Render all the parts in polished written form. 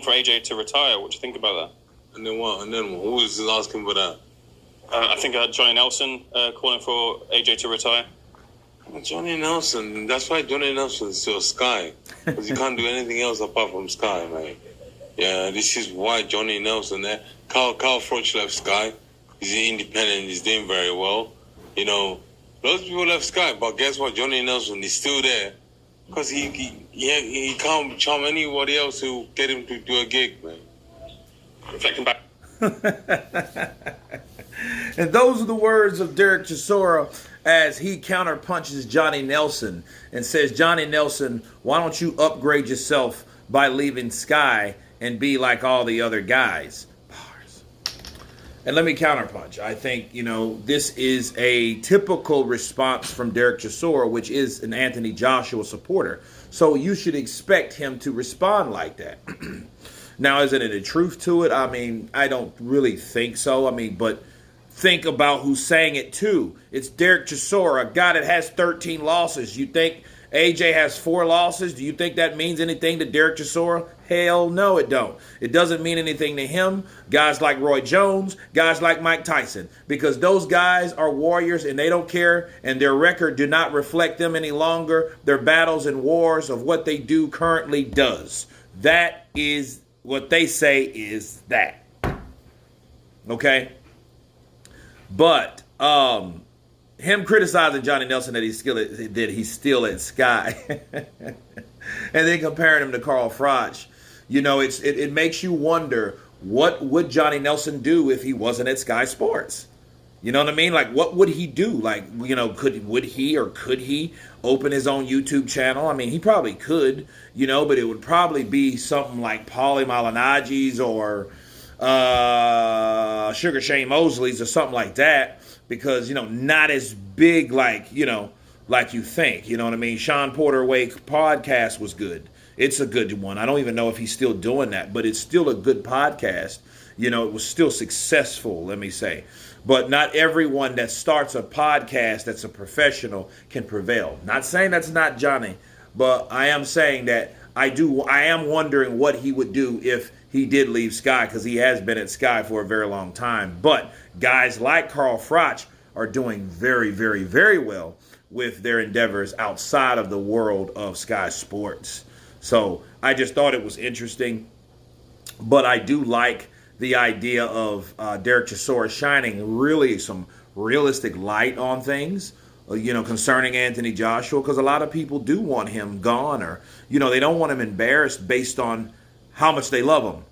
for AJ to retire. What do you think about that? And then what? Who was asking for that? I think Johnny Nelson calling for AJ to retire. Johnny Nelson. That's why Johnny Nelson is still Sky. Because you can't do anything else apart from Sky, man. Yeah, this is why Johnny Nelson there. Carl Froch left Sky. He's independent. He's doing very well. You know, lots of people left Sky, but guess what? Johnny Nelson is still there because he can't charm anybody else who get him to do a gig, man. Reflecting back. And those are the words of Derek Chisora as he counterpunches Johnny Nelson and says, Johnny Nelson, why don't you upgrade yourself by leaving Sky and be like all the other guys? And let me counterpunch. I think, this is a typical response from Derek Chisora, which is an Anthony Joshua supporter. So you should expect him to respond like that. Now, isn't it a truth to it? I mean, I don't really think so. But think about who's saying it too. It's Derek Chisora, a guy that has 13 losses. You think AJ has 4 losses? Do you think that means anything to Derek Chisora? Hell no, it don't. It doesn't mean anything to him. Guys like Roy Jones, guys like Mike Tyson, because those guys are warriors and they don't care, and their record do not reflect them any longer. Their battles and wars of what they do currently does. That is what they say is that. Okay? But him criticizing Johnny Nelson that he's still at Sky and then comparing him to Carl Froch, it makes you wonder, what would Johnny Nelson do if he wasn't at Sky Sports? You know what I mean? Like, what would he do? Like, could he open his own YouTube channel? I mean, he probably could, but it would probably be something like Paulie Malignaggi's or Sugar Shane Mosley's or something like that, because, not as big like you think. You know what I mean? Sean Porter Wake podcast was good. It's a good one. I don't even know if he's still doing that, but it's still a good podcast. It was still successful, let me say. But not everyone that starts a podcast that's a professional can prevail. Not saying that's not Johnny, but I am saying that I am wondering what he would do if he did leave Sky, because he has been at Sky for a very long time. But guys like Carl Froch are doing very, very, very well with their endeavors outside of the world of Sky Sports. So I just thought it was interesting. But I do like the idea of Derek Chisora shining really some realistic light on things, concerning Anthony Joshua, because a lot of people do want him gone, or, they don't want him embarrassed based on how much they love him.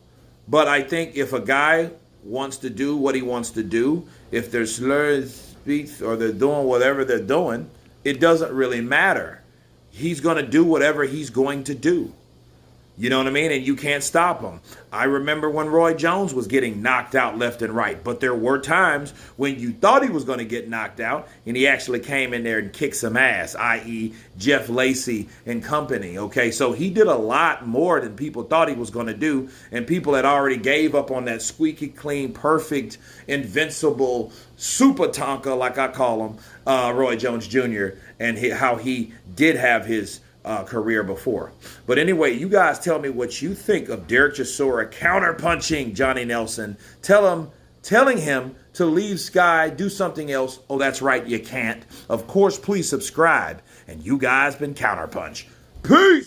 But I think if a guy wants to do what he wants to do, if they're slurred speech or they're doing whatever they're doing, it doesn't really matter. He's going to do whatever he's going to do. You know what I mean? And you can't stop him. I remember when Roy Jones was getting knocked out left and right. But there were times when you thought he was going to get knocked out, and he actually came in there and kicked some ass, i.e. Jeff Lacey and company. Okay, so he did a lot more than people thought he was going to do. And people had already gave up on that squeaky clean, perfect, invincible super Tonka, like I call him, Roy Jones Jr., and how he did have his career before. But anyway, you guys tell me what you think of Derek Chisora counterpunching Johnny Nelson, telling him to leave Sky, do something else. Oh, that's right, you can't. Of course, please subscribe. And you guys been counterpunched. Peace!